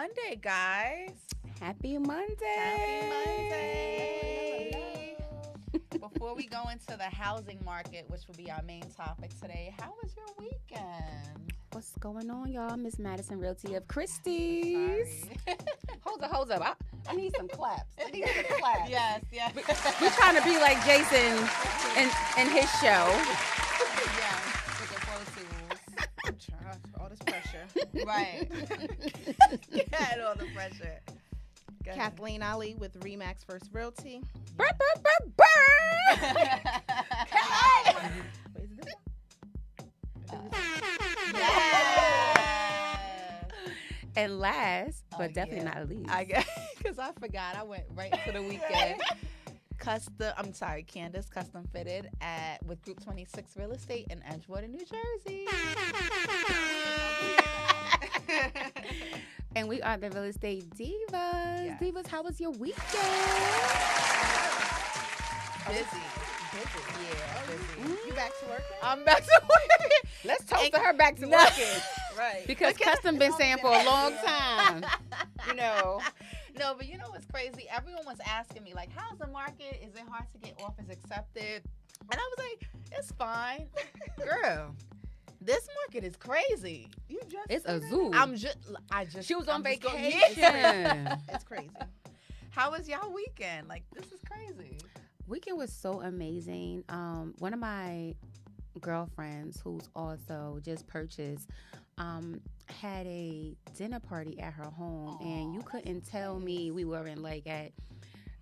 Monday, guys. Happy Monday. Happy Monday. Before we go into the housing market, which will be our main topic today, how was your weekend? What's going on, y'all? Miss Madison Realty of Christie's. Sorry. Hold up. I need some claps. Yes. We're trying to be like Jason in his show. Yes, with the Pro Tools. I'm trying. All this pressure. Right. Get all the pressure. Go ahead. Kathleen Ali with Remax First Realty. Burr, burr, burr, burr. Wait, is it this one? Yes. And last, but Oh, definitely yeah. not least. Because I forgot. I went right into the weekend. Candace Custom Fitted with Group 26 Real Estate in Edgewater, New Jersey. And we are the Real Estate Divas. Yes. Divas, how was your weekend? Busy. Yeah, busy. You back to work? I'm back to work. Let's toast to her back to No. working. Right. Because Custom been saying for a long time, you know. No, but you know what's crazy? Everyone was asking me, like, how's the market? Is it hard to get offers accepted? And I was like, it's fine. Girl, this market is crazy. You just It's a said zoo. She was on I'm just going- vacation. Yeah. It's crazy. How was y'all weekend? Like, this is crazy. Weekend was so amazing. One of my girlfriends, who's also just purchased, had a dinner party at her home, and you couldn't tell me we were in like at,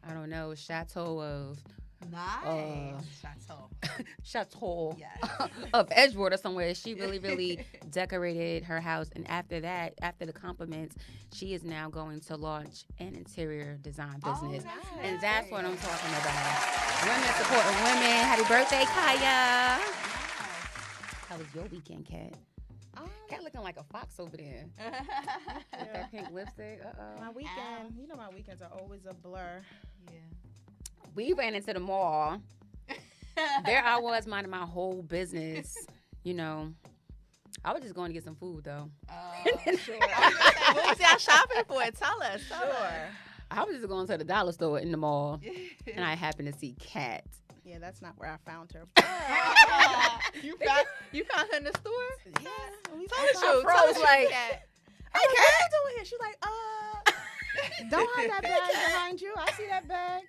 I don't know, chateau of chateau Yes. of Edgewater somewhere. She really decorated her house, and after that, after the compliments, she is now going to launch an interior design business. And that's what I'm talking about. Women supporting women. Happy birthday, Kaya. How was your weekend, Kat? Kat looking like a fox over there. With that pink lipstick. My weekend, you know, my weekends are always a blur. Yeah. We ran into the mall. There I was minding my whole business. You know, I was just going to get some food, though. Sure. What was y'all shopping for? Tell us. Sure. I was just going to the dollar store in the mall, and I happened to see Kat. Yeah, that's not where I found her. You found her in the store? Yeah. Tell the truth. froze Tell the truth, like- Kat. Hey, Kat, what you doing here? She's like, don't hide that bag behind you. I see that bag.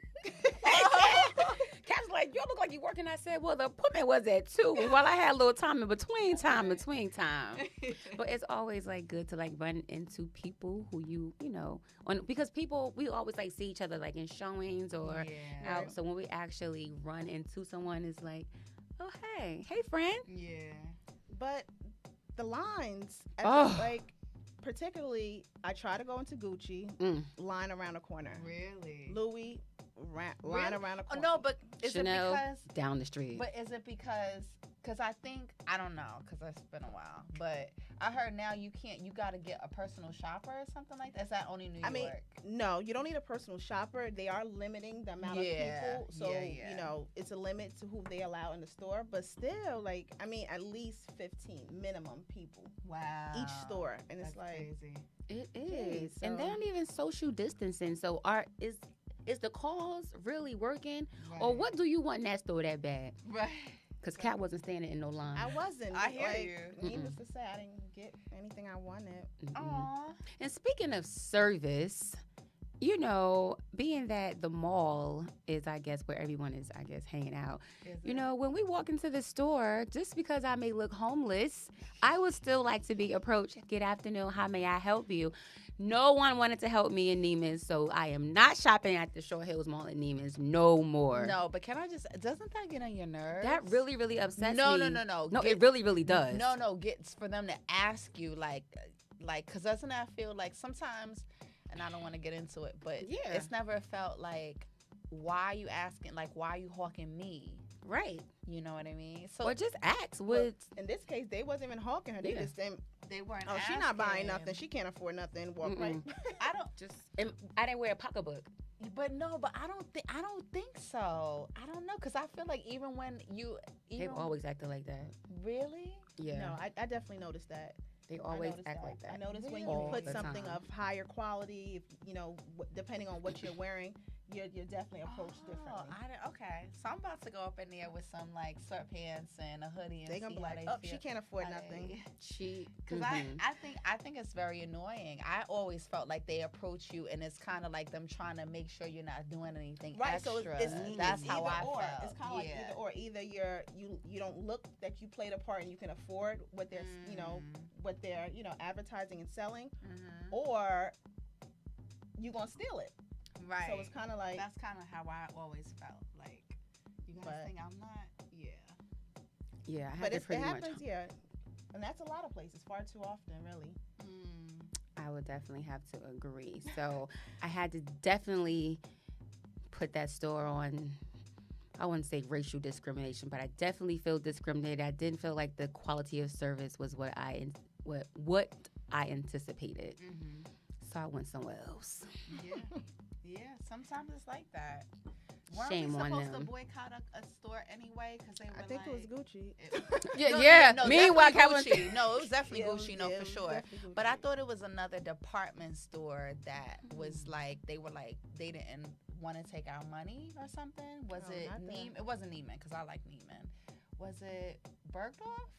Kat's like, you look like you working. I said, well, the appointment was at 2. While I had a little time in between time. But it's always like good to like run into people who you know, because people, we always like see each other like in showings or out. So when we actually run into someone, it's like, oh, hey friend. Yeah. But the lines, like, particularly, I try to go into Gucci, line around the corner. Really? Louis, line around the Oh, corner. no, but is Chanel it because... down the street. But is it because I think, I don't know, because it's been a while, but I heard now you got to get a personal shopper or something like that. Is that only New York? I mean, no, you don't need a personal shopper. They are limiting the amount of people. So, you know, it's a limit to who they allow in the store. But still, like, I mean, at least 15 minimum people. Wow. Each store. And it's That's like... crazy. It Okay, is. And they so- don't even social distancing. So is the cause really working? Right. Or what do you want in that store that bad? Right. Because Kat wasn't standing in no line. I wasn't. I hear like, you. Needless to say, I didn't get anything I wanted. Aw. And speaking of service, you know, being that the mall is, I guess, where everyone is, I guess, hanging out. You know, when we walk into the store, just because I may look homeless, I would still like to be approached. Good afternoon. How may I help you? No one wanted to help me in Neiman's, so I am not shopping at the Short Hills Mall in Neiman's no more. No, but can I just, doesn't that get on your nerves? That really, really upsets No. me. No, it really, really does. No, gets for them to ask you, like, because doesn't that feel like sometimes, and I don't want to get into it, but Yeah. it's never felt like, why are you asking, like, why are you hawking me? Right. You know what I mean? So Or just ask. What? In this case, they wasn't even hawking her. They Yeah. just didn't. they weren't Oh, she not buying asking. nothing. She can't afford nothing. Walk right. I don't. Just. I didn't wear a pocketbook. But I don't think so. I don't know, because I feel like even when you They've always acted like that. really. Yeah. No, I definitely noticed that. They always act like that. I noticed when you All put the something time. of higher quality, if, depending on what you're wearing, you're definitely approached differently. Okay, so I'm about to go up in there with some like sweatpants and a hoodie, and They're gonna see be how like, they "Oh, feel. she can't afford nothing." Because I think it's very annoying. I always felt like they approach you, and it's kind of like them trying to make sure you're not doing anything Right, extra. so That's how I or. felt. It's kind of like either or. Either you don't look that you played a part and you can afford what they're what they're advertising and selling, or you gonna steal it. Right. So it's kind of like that's kind of how I always felt. Like you guys think I'm not. Yeah. Yeah, I had but to it pretty happens, much. yeah, and that's a lot of places, far too often, really. I would definitely have to agree. So I had to definitely put that store on. I wouldn't say racial discrimination, but I definitely feel discriminated. I didn't feel like the quality of service was what I anticipated. So I went somewhere else. Yeah. Sometimes it's like that. Shame on them. Weren't we supposed to boycott a store anyway? Because they were I think it was Gucci. No, Meanwhile, Gucci. No, it was definitely Gucci. No, for sure. Gucci. But I thought it was another department store that was like they didn't want to take our money or something. Was it Neiman? It wasn't Neiman because I like Neiman. Was it Bergdorf?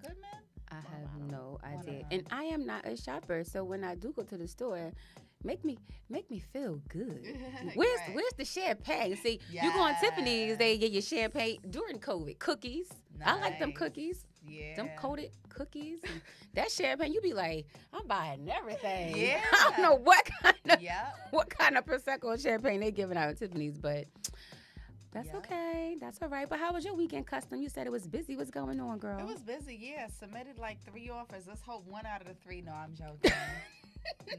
Goodman? I have no idea. And I am not a shopper, so when I do go to the store, make me feel good. Where's the champagne? See, you go on Tiffany's, they get your champagne during COVID. Cookies. Nice. I like them cookies. Yeah. Them coated cookies. And that champagne, you be like, I'm buying everything. Yeah. I don't know what kind of Prosecco and champagne they giving out at Tiffany's, but that's okay. That's all right. But how was your weekend, Custom? You said it was busy. What's going on, girl? It was busy, yeah. Submitted like 3 offers. Let's hope 1 out of the 3. No, I'm joking.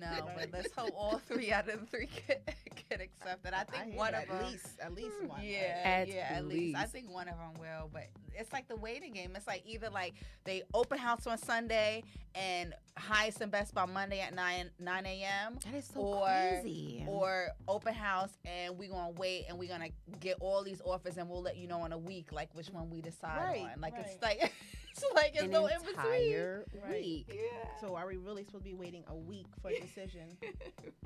No, but let's hope all 3 out of the 3 get accepted. I think one of them, at least one. Yeah, at least. I think one of them will, but it's like the waiting game. It's like either like they open house on Sunday and highest and best by Monday at 9 a.m. That is so crazy. Or open house and we're gonna wait and we're gonna get all these offers and we'll let you know in a week like which one we decide on. Like it's like. It's an no entire week. Yeah. So are we really supposed to be waiting a week for a decision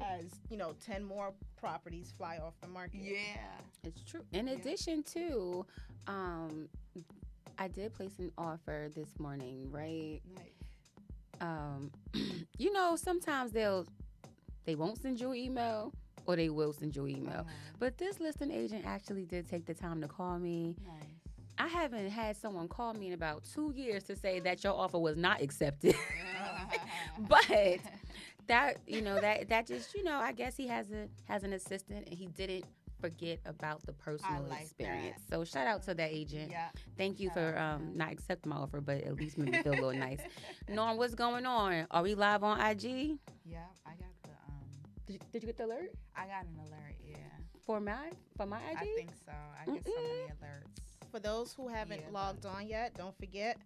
as 10 more properties fly off the market? Yeah, it's true. In addition to, I did place an offer this morning, right? Nice. Sometimes they won't send you an email or they will send you an email. But this listing agent actually did take the time to call me. Nice. I haven't had someone call me in about 2 years to say that your offer was not accepted. But that just, I guess he has an assistant and he didn't forget about the personal experience. That. So shout out to that agent. Yeah. Thank you for not accepting my offer, but at least made me feel a little nice. Norm, what's going on? Are we live on IG? Yeah, I got the Did you get the alert? I got an alert, yeah. For my IG? I think so. I get so many alerts. For those who haven't logged on yet, don't forget,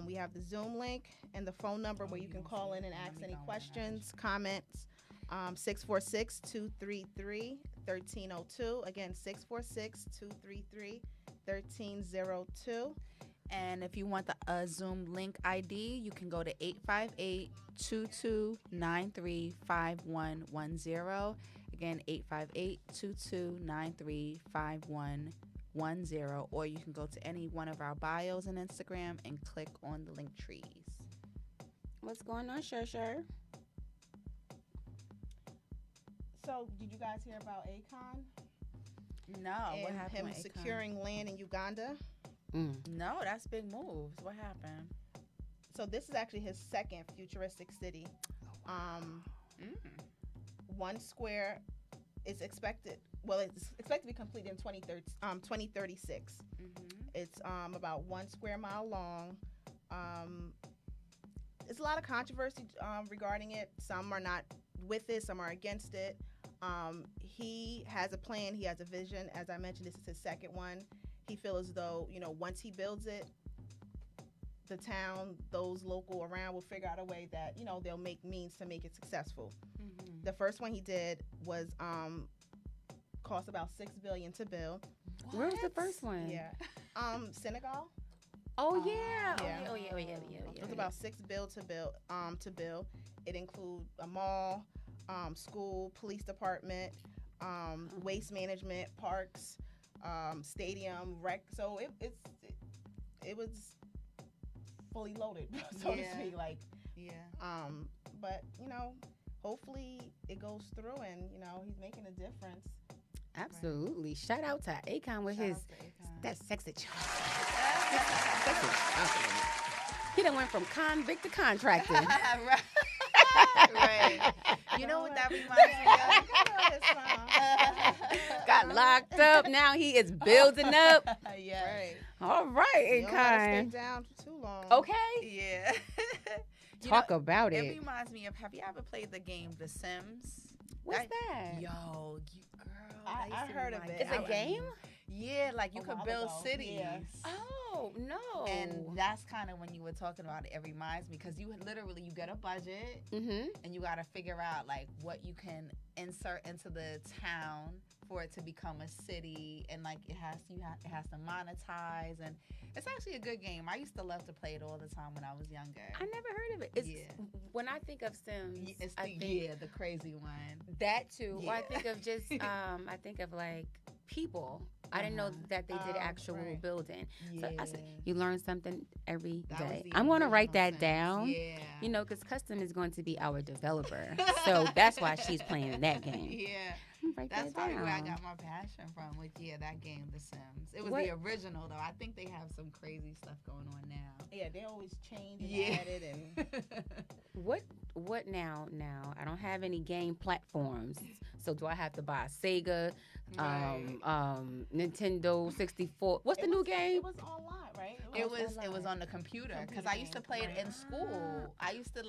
we have the Zoom link and the phone number where you can call in and ask any questions, comments. 646-233-1302. Again, 646-233-1302. And if you want the Zoom link ID, you can go to 858-2293-5110. Again, 858-2293-5110. Or you can go to any one of our bios on Instagram and click on the link trees. What's going on, Sher? So, did you guys hear about Akon? No. And what happened him with securing land in Uganda? No, that's big moves. What happened? So this is actually his second futuristic city. One square is expected. Well, it's expected to be completed in 2036. It's about 1 square mile long. There's a lot of controversy regarding it. Some are not with it. Some are against it. He has a plan. He has a vision. As I mentioned, this is his second one. He feels as though, once he builds it, the town, those local around will figure out a way that, they'll make means to make it successful. The first one he did was cost about $6 billion to build. Where was the first one? Yeah. Senegal. Oh yeah. Yeah. Oh yeah. It's about $6 billion to build. It includes a mall, school, police department, waste management, parks, stadium, rec. So it was fully loaded, so to speak. Like, but hopefully it goes through, and he's making a difference. Absolutely. Right. Shout out to Akon with that sexy chocolate. He done went from convict to contractor. Right. You know what that reminds me of? Got locked up. Now he is building up. Yeah. Right. All right, You don't gotta stay down for too long. Okay. Yeah. Talk about it. It reminds me of, have you ever played the game The Sims? What's that? Yo, girl. I heard of it. It's a game? Yeah, like you could build cities. Yeah. Oh, no. And that's kind of when you were talking about it. It reminds me, because you get a budget, and you got to figure out like what you can insert into the town for it to become a city, and like it has to monetize, and it's actually a good game. I used to love to play it all the time when I was younger. I never heard of it. When I think of Sims, it's the crazy one. That too. Yeah. Or I think of just I think of like people. I didn't know that they did actual building. Yeah. So I said, you learn something every day. I'm going to write that down. Yeah. Because Custom is going to be our developer. So that's why she's playing that game. Yeah. That's probably where I got my passion from with that game, The Sims. It was the original though. I think they have some crazy stuff going on now. Yeah, they always change and add it and What now? I don't have any game platforms. So do I have to buy a Sega, Nintendo 64? What's the new game? It was online, right? It was on the computer, because I used to play it in school. I used to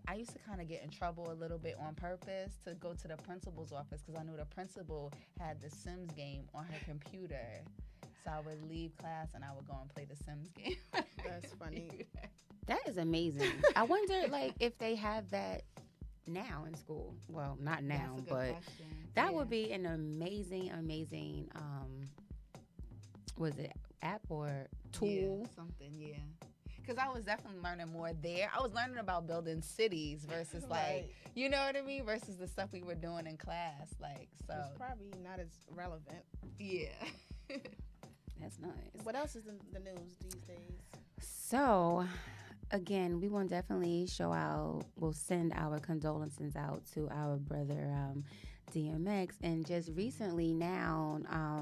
I used to kind of get in trouble a little bit on purpose to go to the principal's office, because I knew the principal had the Sims game on her computer. So I would leave class and I would go and play the Sims game. That's funny. That is amazing. I wonder if they have that now in school. Well, not now, but that would be an amazing was it app or tool? Yeah, something, because I was definitely learning more there. I was learning about building cities versus you know what I mean, versus the stuff we were doing in class. So it's probably not as relevant. Yeah. That's nice. What else is in the news these days? So, again, we will definitely we'll send our condolences out to our brother DMX. And just recently now,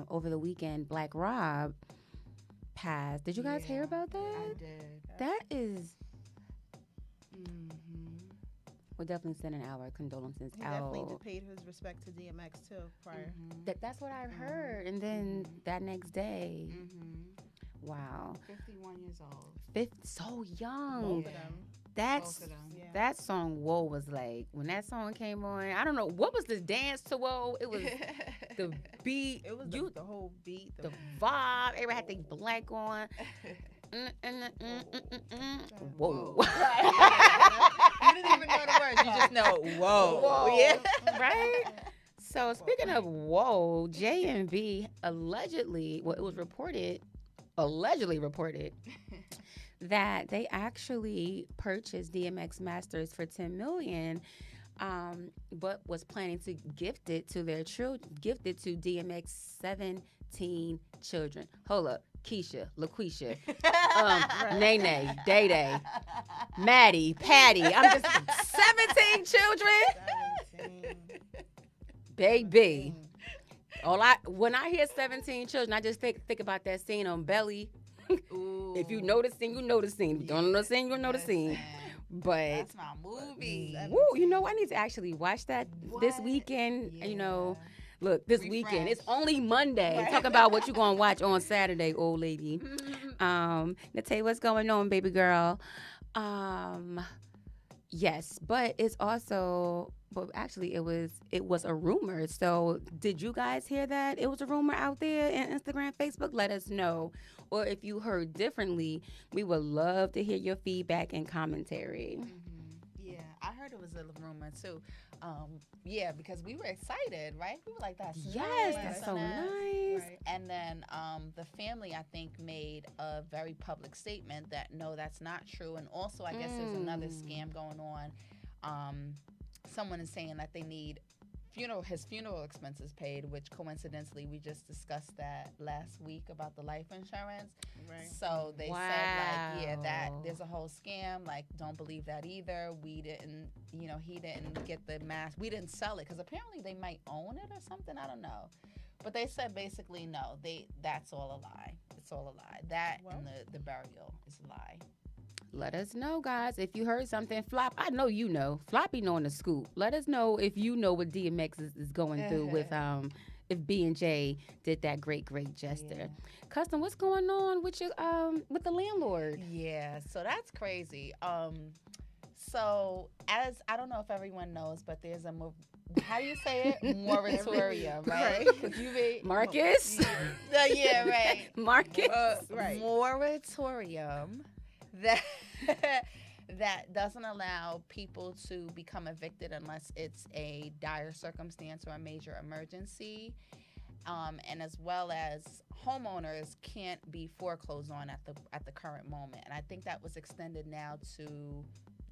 over the weekend, Black Rob passed. Did you guys hear about that? I did. That is... We're definitely sending our condolences out. He definitely paid his respect to DMX, too, prior. That's what I've heard. And then that next day... Wow. 51 years old. So young. Both of them. That song, Whoa, was like, when that song came on, I don't know, what was the dance to Whoa? It was the beat. It was the whole beat. The vibe. Everybody had their blank on. Whoa. You didn't even know the words. You just know, whoa. Yeah. Right? So, speaking of Whoa, J&B allegedly reported that they actually purchased DMX masters for $10 million, but was planning to gift it to their DMX 17 children. Hold up. Keisha, LaQuisha, Nene, Day Day, Maddie, Patty. I'm just 17 children. 17. Baby. When I hear 17 children, I just think about that scene on Belly. Ooh. If you know the scene, you know the scene. If you don't know the scene, you know the scene. But that's my movie. Woo, I need to actually watch that this weekend. Yeah. Look, this weekend. It's only Monday. Right. Talk about what you're going to watch on Saturday, old lady. Natalie, what's going on, baby girl? Yes, but it's also... But actually, it was a rumor. So did you guys hear that? It was a rumor out there in Instagram, Facebook? Let us know. Or if you heard differently, we would love to hear your feedback and commentary. Yeah, I heard heard it was a rumor too. Yeah, because we were excited, right? We were like, that's yes, nice. that's so nice. Right. And then the family, I think, made a very public statement that no, that's not true. And also, I guess there's another scam going on. Someone is saying that they need his funeral expenses paid, which coincidentally we just discussed that last week about the life insurance. Right. So they said like, yeah, that there's a whole scam. Like, don't believe that either. We didn't, he didn't get the mask. We didn't sell it because apparently they might own it or something. I don't know. But they said basically no. That's all a lie. It's all a lie. That and the burial is a lie. Let us know, guys. If you heard something, Flop, I know you know. Floppy knowing the scoop. Let us know if you know what DMX is going through with if B&J did that great gesture. Yeah. Custom, what's going on with your with the landlord? Yeah, so that's crazy. So as I don't know if everyone knows, but there's how do you say it? Moratorium, right? Marcus? Yeah, right. Marcus? Right. Moratorium that doesn't allow people to become evicted unless it's a dire circumstance or a major emergency. And as well as homeowners can't be foreclosed on at the current moment. And I think that was extended now to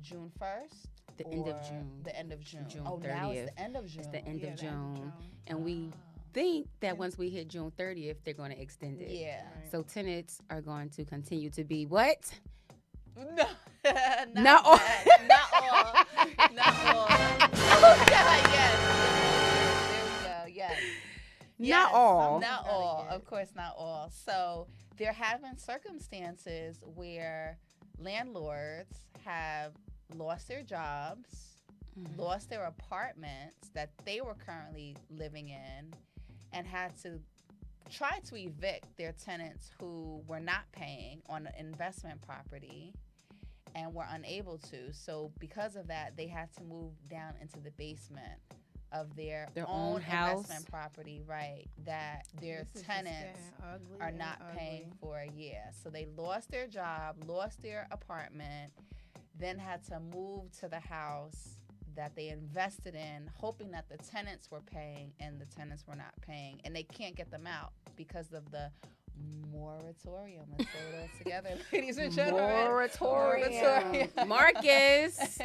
June 1st. The end of June. The end of June. June 30th. Now it's the end of June. It's the end of the end of June. June. And we think that once we hit June 30th, they're going to extend it. Yeah. Right. So tenants are going to continue to be what? No, Not all. Not all. Not all. Oh, yeah, yes. There we go. Yes. Not all. Not all. Of course, not all. So there have been circumstances where landlords have lost their jobs, lost their apartments that they were currently living in, and had to try to evict their tenants who were not paying on an investment property and were unable to. So because of that, they had to move down into the basement of their own house investment property, right, that their tenants are not paying for a year. So they lost their job, lost their apartment, then had to move to the house that they invested in, hoping that the tenants were paying, and the tenants were not paying. And they can't get them out because of the moratorium. Let's say it all together, ladies and gentlemen. Moratorium. Marcus.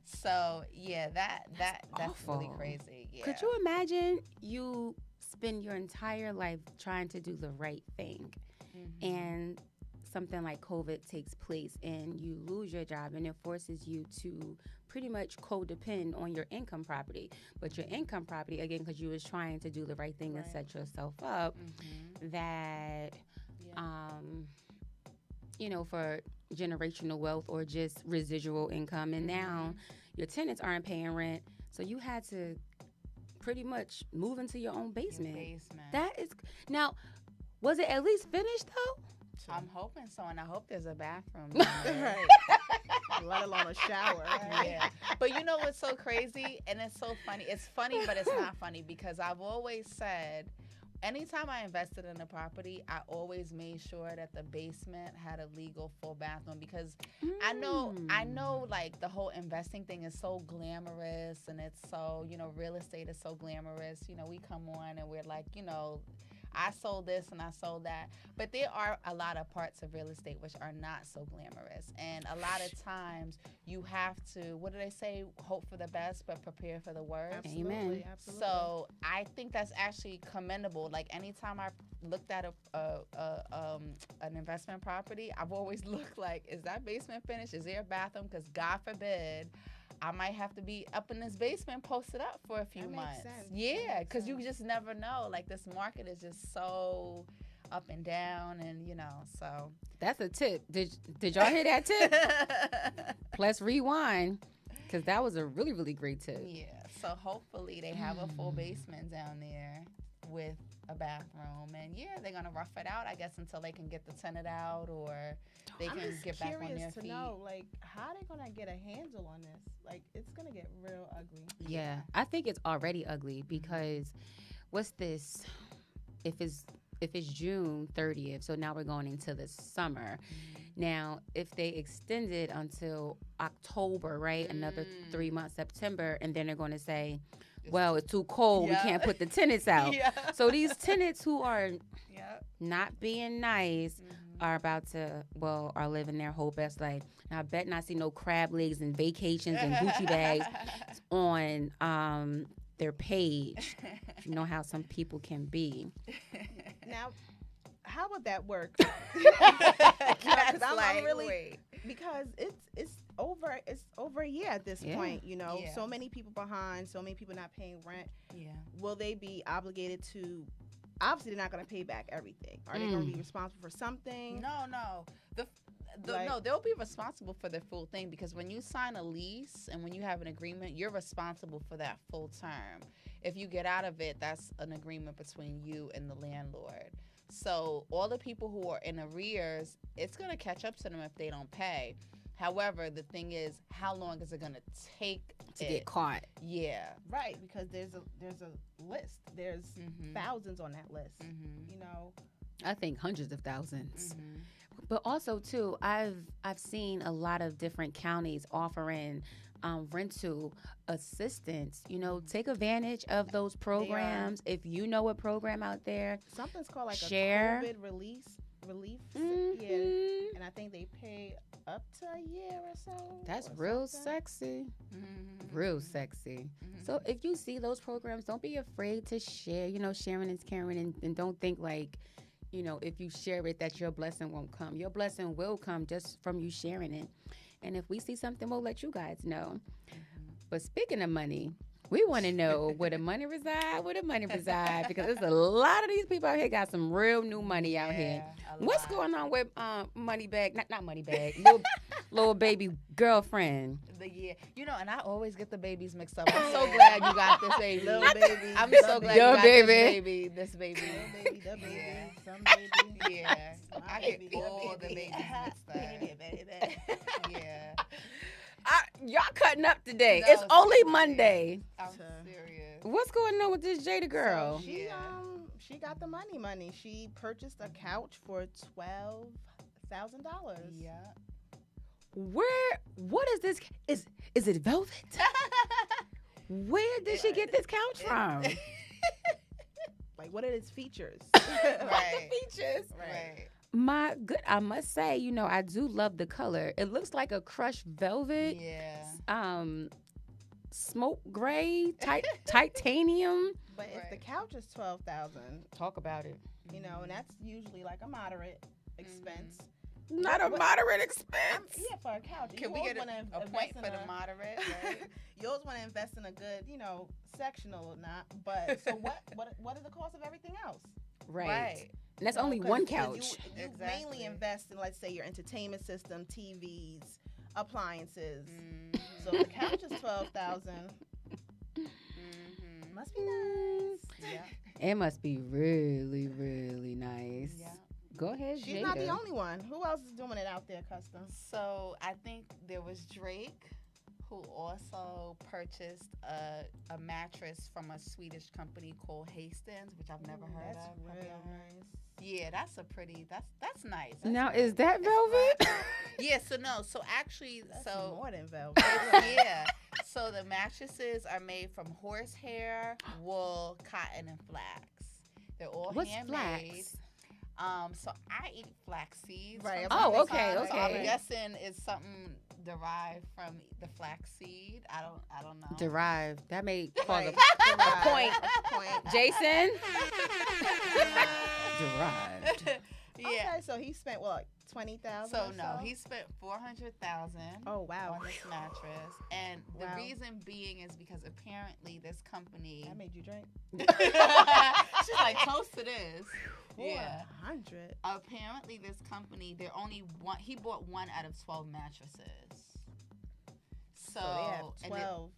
So, yeah, that's really crazy. Yeah. Could you imagine you spend your entire life trying to do the right thing, and something like COVID takes place and you lose your job, and it forces you to pretty much codepend on your income property. But your income property, again, because you was trying to do the right thing and set yourself up, that, for generational wealth or just residual income. And now your tenants aren't paying rent, so you had to pretty much move into your own basement. That is, now, was it at least finished though? I'm hoping so, and I hope there's a bathroom. Right. Let alone a shower. Yeah. But you know what's so crazy? And it's so funny. It's funny, but it's not funny, because I've always said, anytime I invested in a property, I always made sure that the basement had a legal full bathroom, because I know like the whole investing thing is so glamorous, and it's so, real estate is so glamorous. We come on and we're like, I sold this and I sold that. But there are a lot of parts of real estate which are not so glamorous. And a lot of times you have to, what do they say? Hope for the best, but prepare for the worst. Absolutely. Amen. Absolutely. So I think that's actually commendable. Like, anytime I looked at an investment property, I've always looked like, is that basement finished? Is there a bathroom? Because God forbid, I might have to be up in this basement posted up for a few months. Sense. Yeah, because you just never know. Like, this market is just so up and down, and so. That's a tip. Did y'all hear that tip? Let's rewind, because that was a really, really great tip. Yeah, so hopefully they have a full basement down there with a bathroom, and they're gonna rough it out, I guess, until they can get the tenant out, or they can get back on their feet. I'm just curious to know, like, how they gonna get a handle on this? Like, it's gonna get real ugly. Yeah, I think it's already ugly, because what's this? If it's if it's June 30th, so now we're going into the summer. Now, if they extend it until October, right, another 3 months, September, and then they're going to say, well, it's too cold. We can't put the tenants out. So these tenants who are not being nice are about to, are living their whole best life. Now, I bet not see no crab legs and vacations and Gucci bags on their page. You know how some people can be. Now, how would that work? I'm really wait. Because it's over a year at this point, you know. So many people behind, so many people not paying rent. Will they be obligated to? Obviously, they're not going to pay back everything. Are they going to be responsible for something? No. No, they'll be responsible for the full thing, because when you sign a lease and when you have an agreement, you're responsible for that full term. If you get out of it, that's an agreement between you and the landlord. So all the people who are in arrears, it's going to catch up to them if they don't pay. However, the thing is, how long is it going to take to get caught? Yeah. Right, because there's a list. There's thousands on that list, you know. I think hundreds of thousands. But also, too, I've seen a lot of different counties offering rental assistance. You know, take advantage of those programs. If you know a program out there, something's called like share. A COVID relief. Yeah, and I think they pay up to a year or so. That's real sexy. Real sexy. So if you see those programs, don't be afraid to share. You know, sharing is caring, and don't think like, you know, if you share it, that your blessing won't come. Your blessing will come just from you sharing it. And if we see something, we'll let you guys know. But speaking of money, we want to know where the money reside, because there's a lot of these people out here got some real new money out here. What's going on with Moneybag? Not Moneybag, little baby girlfriend. You know, and I always get the babies mixed up. I'm so glad you got this baby. Little baby. I'm so glad you got this baby. The baby, some baby. Yeah. I get all the babies mixed up. Yeah. Y'all cutting up today. No, it's only Monday. I'm serious. What's going on with this Jada girl? So she got the money. She purchased a couch for $12,000. Yeah. What is this? Is it velvet? Where did she get this couch from? Like, what are its features? Right. Features. Right. I must say, you know, I do love the color. It looks like a crushed velvet. Yeah. Smoke gray, titanium. But if the couch is $12,000, talk about it. You know, and that's usually like a moderate expense. Not a moderate expense. Yeah, for a couch. Can we get a point for the moderate? Right? You always want to invest in a good, you know, sectional or not. But so what are the costs of everything else? Right. And that's only one couch. You mainly invest in, let's say, your entertainment system, TVs, appliances. So the couch is $12,000. Must be nice. Yeah. It must be really, really nice. Yeah. Go ahead, She's Jada. not the only one. Who else is doing it out there, Custom? So I think there was Drake, who also purchased a mattress from a Swedish company called Hastings, which I've never heard of. That's real nice. Yeah, that's nice. That's now, is that velvet? Yeah, so actually, that's so more than velvet. Yeah. So the mattresses are made from horsehair, wool, cotton, and flax. They're all handmade. Flax? So I eat flax seeds. Right. Oh, okay. So I'm guessing it's something derived from the flax seed. I don't know. Derived. That may cause Right. a point. Jason. Derived. Yeah. Okay, so he spent what, like $20,000? So no, he spent $400,000. Oh wow. On this mattress, and the Wow. reason being is because apparently this company. That made you drink. She's like, close to this. Yeah. 400. Apparently, this company, they're only one. He bought 1 out of 12 mattresses. So they have 12.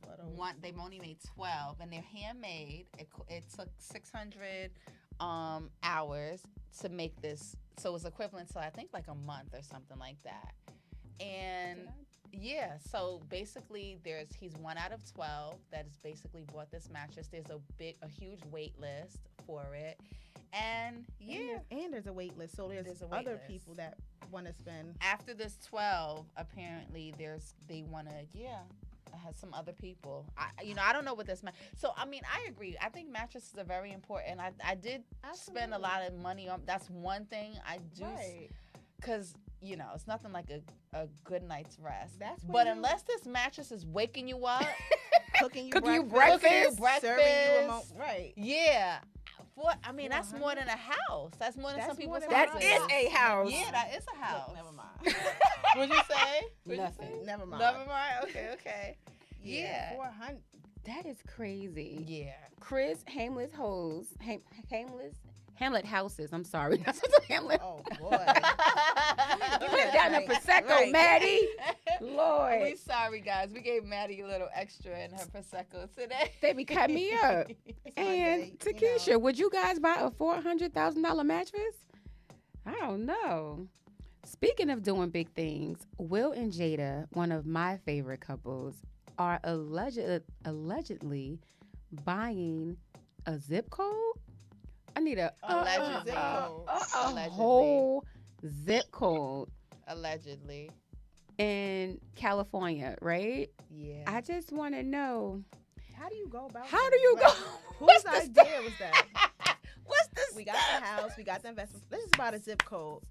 They've only made 12, and they're handmade. It took 600 hours to make this. So it's equivalent to, I think, like a month or something like that. And yeah, so basically he's 1 out of 12 that has basically bought this mattress. There's a huge wait list for it. And and there's a wait list. So there's a wait other list. people that want to spend. After this 12, apparently they want to has some other people. I don't know what this so I mean, I agree. I think mattresses are very important. I did spend a lot of money on. That's one thing I do, because it's nothing like a good night's rest. But unless this mattress is waking you up, cooking you breakfast, serving you right? Yeah. That's more than a house. That's more than some people's houses. That is a house. Yeah, that is a house. Look, never mind. What'd you say? Nothing. Never mind. Never mind. Okay. Yeah. 400. That is crazy. Yeah. Chris, Hamlet houses. I'm sorry. That's Hamlet. Oh boy. Put down the Prosecco, Maddie. Lord. We sorry, guys. We gave Maddie a little extra in her Prosecco today. They be cutting me up. And Takesha, would you guys buy a $400,000 mattress? I don't know. Speaking of doing big things, Will and Jada, one of my favorite couples, are allegedly buying a zip code. I need a whole zip code. Allegedly. In California, right? Yeah. I just want to know. How do you go about Whose idea was that? What's this? We got the house. We got the investments. Let's just buy the zip code.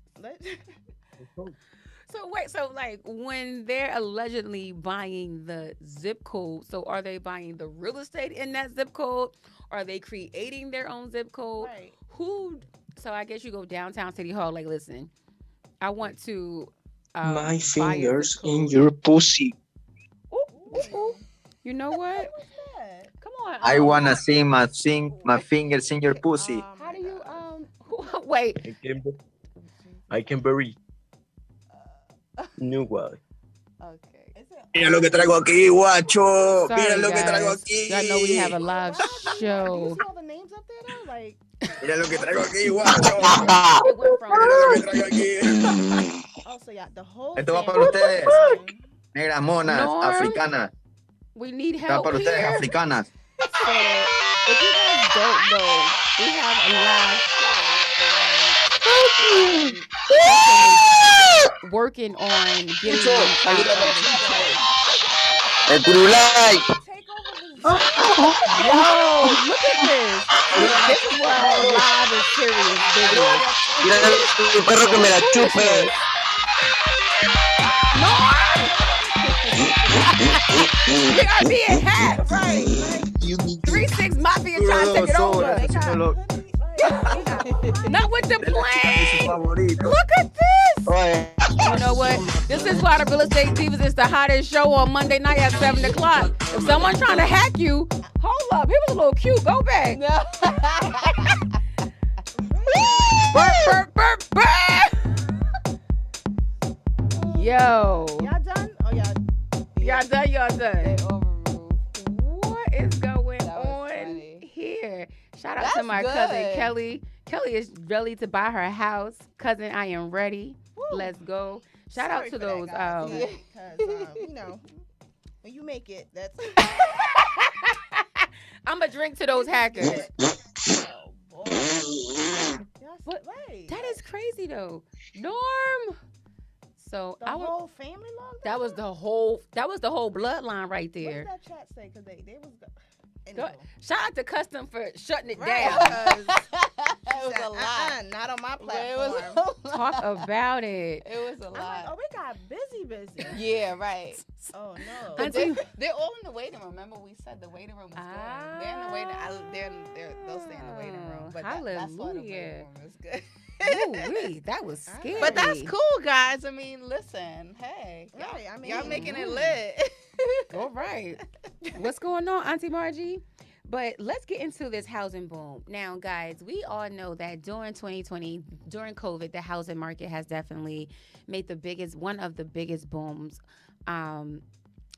So like when they're allegedly buying the zip code, so are they buying the real estate in that zip code? Are they creating their own zip code? Right. So I guess you go downtown City Hall, like, listen, I want to my fingers in your pussy. Ooh. You know what? Come on. I wanna see my fingers in your pussy. How do you wait? I can bury new one. Okay. Mira lo que traigo aquí, guacho. Sorry, Mira lo que guys. traigo aquí. Y'all know we have a live Do you show. see all the names up there though? Like, Mira lo que traigo aquí, guacho. It went from Mira lo que traigo aquí. so yeah, the whole Esto va thing- para ustedes. Negras monas, Norm. africanas. we need Esto va help para ustedes, here. africanas. So, if you guys don't know, we have a live show working on getting El Curulay. Yo, look at this. This is where live is serious business. Mira el perro que me la chupe. We are being hacked, right? 3-6 Mafia trying to take it over. Not with the plane. Look at this. You know what? This is why the Real Estate Divas is the hottest show on Monday night at 7 o'clock. If someone's trying to hack you, hold up. He was a little cute. Go back. Burp, burp, burp, burp. Yo. Y'all done? Oh, Y'all done. What is going That was on funny. here? Shout out to That's my good. cousin Kelly. Kelly is ready to buy her house. Cousin, I am ready. Let's go. Shout out to those. Because when you make it, that's. I'm going to drink to those hackers. Oh boy. But Right. that is crazy though. Norm. So The whole family logged that on? was the whole bloodline right What there. did that chat say? Because they was. Go- Shout out to Custom for shutting it Right. down. It was a lot. Not on my But it platform. was a lot. Talk about it. It was a I'm like, lot. oh, we got busy. Yeah, right. Oh no. But they're all in the waiting room. Remember we said the waiting room was good. They're in the waiting. They'll stay in the waiting room. But that's why the Hallelujah. waiting room is good. Ooh-wee, that was scary. But that's cool, guys. I mean, listen, hey, Right, I mean, y'all making it lit. All right. What's going on, Auntie Margie? But let's get into this housing boom. Now, guys, we all know that during 2020, during COVID, the housing market has definitely made one of the biggest booms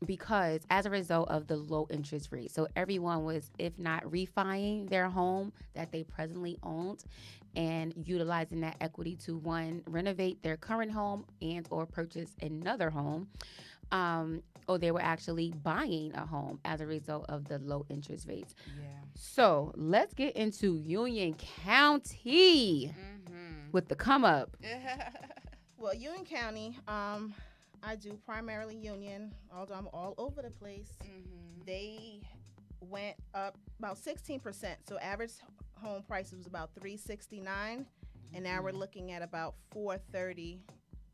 because as a result of the low interest rate. So everyone was, if not refining their home that they presently owned and utilizing that equity to, one, renovate their current home and or purchase another home. or they were actually buying a home as a result of the low interest rates. Yeah. So let's get into Union County with the come up. Well, Union County, I do primarily Union, although I'm all over the place. They went up about 16%. So average home price was about $369, and now we're looking at about $430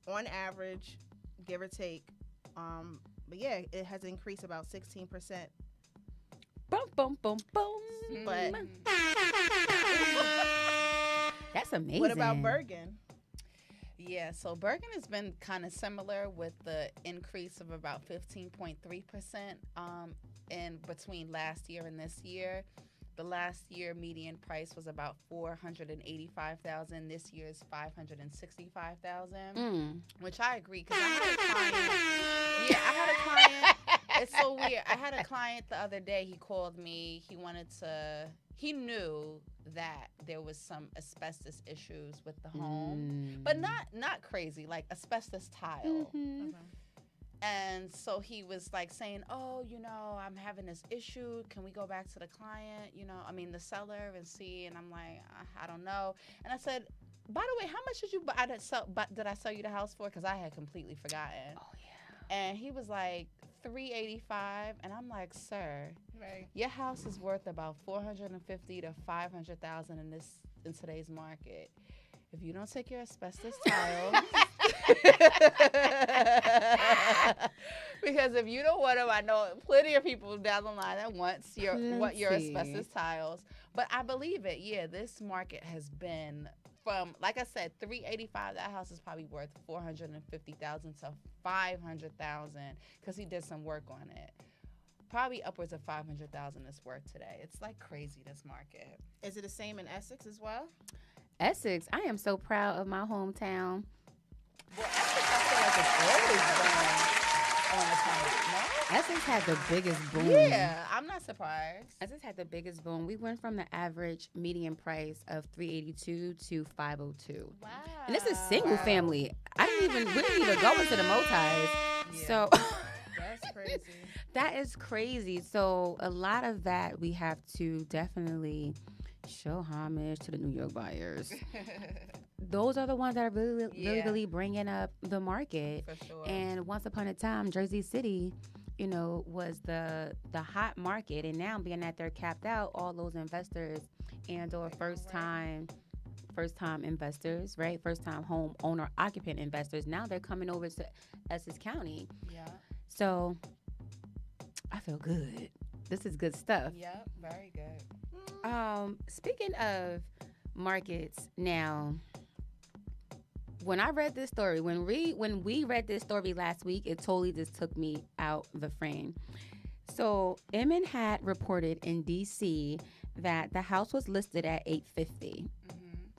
on average, give or take. But yeah, it has increased about 16%. Boom, boom, boom, boom. But that's amazing. what about Bergen? Yeah, so Bergen has been kind of similar with the increase of about 15.3% in between last year and this year. The last year median price was about $485,000. This year is $565,000, which I agree because I had a client. Yeah, I had a client. It's so weird. I had a client the other day. He called me. He knew that there was some asbestos issues with the home, but not crazy, like asbestos tile. And so he was like saying, oh, I'm having this issue. Can we go back to the client, the seller and see? And I'm like, I don't know. And I said, by the way, how much did I sell you the house for? Because I had completely forgotten. Oh, yeah. And he was like, $385. And I'm like, sir, Right. your house is worth about $450,000 to $500,000 in today's market. If you don't take your asbestos tiles, because if you don't want them, I know plenty of people down the line that wants your asbestos tiles. But I believe it. Yeah, this market has been from, like I said, $385. That house is probably worth $450,000 to $500,000 because he did some work on it. Probably upwards of $500,000 is worth today. It's like crazy, this market. Is it the same in Essex as well? Essex, I am so proud of my hometown. Well, Essex, I feel like it's always been on the come up, no? Essex had the biggest boom. Yeah, I'm not surprised. Essex had the biggest boom. We went from the average median price of $382 to $502. Wow. And this is single family. We didn't even go into the multis. Yeah. So That's crazy. that is crazy. So a lot of that we have to definitely show homage to the New York buyers. Those are the ones that are really bringing up the market. For sure. And once upon a time, Jersey City, was the hot market. And now being that they're capped out, all those investors and or first time investors, right? First time home owner occupant investors. Now they're coming over to Essex County. Yeah. So I feel good. This is good stuff. Yep, very good. Speaking of markets now, when I read this story, when we read this story last week, it totally just took me out the frame. So Emin had reported in DC that the house was listed at $850.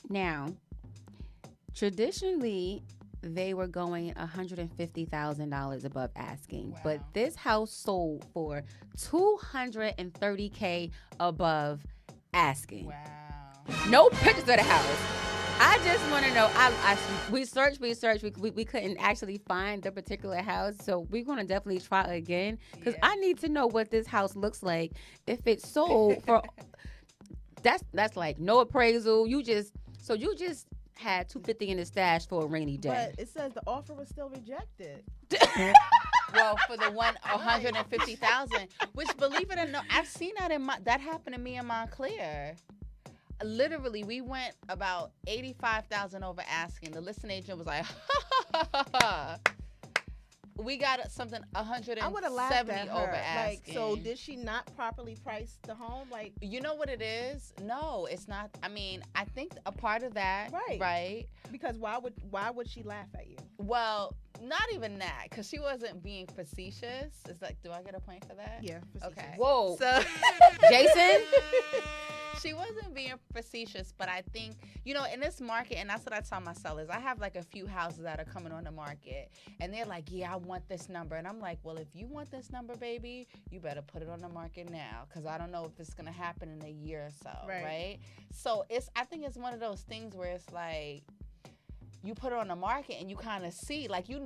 Now, traditionally, they were going $150,000 above asking, but this house sold for $230K above asking. Wow. No pictures of the house. I just want to know. We searched. We couldn't actually find the particular house, so we're gonna definitely try again because I need to know what this house looks like. If it's sold for, that's like no appraisal. You just had $250 in the stash for a rainy day. But it says the offer was still rejected. Well, for the $150,000, which, believe it or not, I've seen that happened to me in Montclair. Literally, we went about $85,000 over asking. The listing agent was like, we got something $170 I would have laughed at her. over asking. Like, so did she not properly price the home? Like, you know what it is? No, it's not. I mean, I think a part of that, right? Because why would she laugh at you? Well, not even that, because she wasn't being facetious. It's like, do I get a point for that? Yeah. Facetious. Okay. Whoa. So, Jason? She wasn't being facetious, but I think, in this market, and that's what I tell my sellers, I have like a few houses that are coming on the market, and they're like, yeah, I want this number. And I'm like, well, if you want this number, baby, you better put it on the market now, because I don't know if it's going to happen in a year or so, right? So I think it's one of those things where it's like, you put it on the market and you kind of see, like, you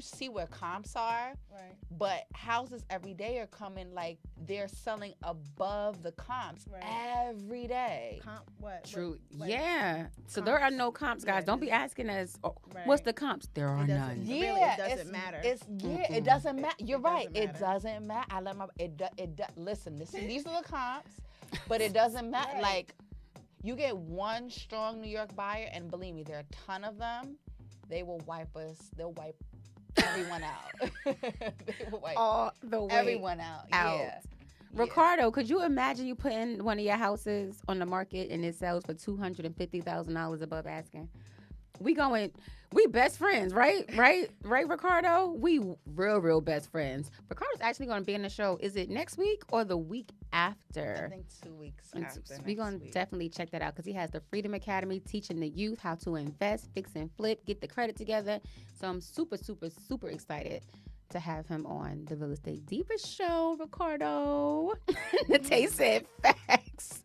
see where comps are, Right. but houses every day are coming, like, they're selling above the comps Right. every day. Comp what? True. Like, Yeah. So there are no comps, guys. Yeah, Don't be this- asking us, Right. what's the comps? There are It doesn't- none. Really, Yeah, it doesn't matter. It doesn't matter. You're It right. doesn't It matter. doesn't matter. I let my listen. These are the comps, but it doesn't matter. Right. Like, you get one strong New York buyer, and believe me, there are a ton of them. They will wipe us. They'll wipe everyone out. They will wipe All the way everyone out. out. Yeah. Ricardo, could you imagine you putting one of your houses on the market and it sells for $250,000 above asking? We best friends, right? Right, Ricardo? We real best friends. Ricardo's actually going to be in the show. Is it next week or the week after? I think 2 weeks And after. we're going to next week. definitely check that out because he has the Freedom Academy teaching the youth how to invest, fix, and flip, get the credit together. So I'm super excited to have him on the Real Estate Divas show, Ricardo. Nate said facts.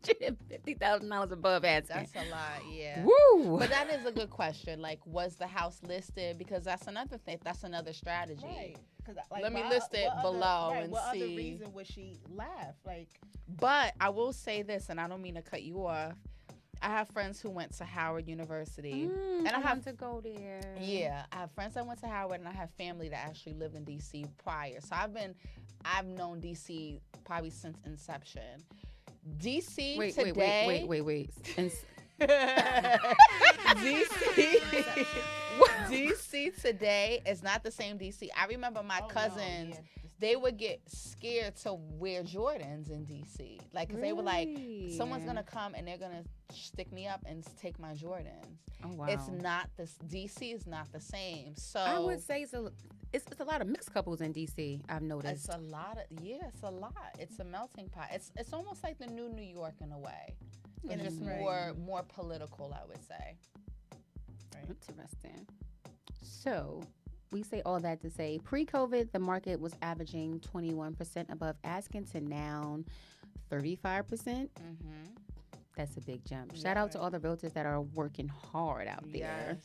$250,000 above asking. That's a lot, yeah. Woo! But that is a good question. Like, was the house listed? Because that's another thing. That's another strategy. Right. 'Cause, like, Let me what- list it what other- below right, and what other see. reason would she laugh? Like, But I will say this, and I don't mean to cut you off. I have friends who went to Howard University. and I I have want to go there. Yeah, I have friends that went to Howard, and I have family that actually lived in DC prior. So I've known DC probably since inception. DC Wait. today. And DC. DC today is not the same DC. I remember my oh, no, cousins. yeah. They would get scared to wear Jordans in DC. Like, 'cause they were like, someone's going to come and they're going to stick me up and take my Jordans. Oh, wow. It's not this. DC is not the same. So I would say it's a lot of mixed couples in DC, I've noticed. it's a lot of, it's a lot. It's a melting pot. It's almost like the new New York in a way. It's just Right. more political, I would say. Interesting. So, we say all that to say, pre-COVID, the market was averaging 21% above asking to now 35%. Mm-hmm. That's a big jump. Shout out to all the realtors that are working hard out there.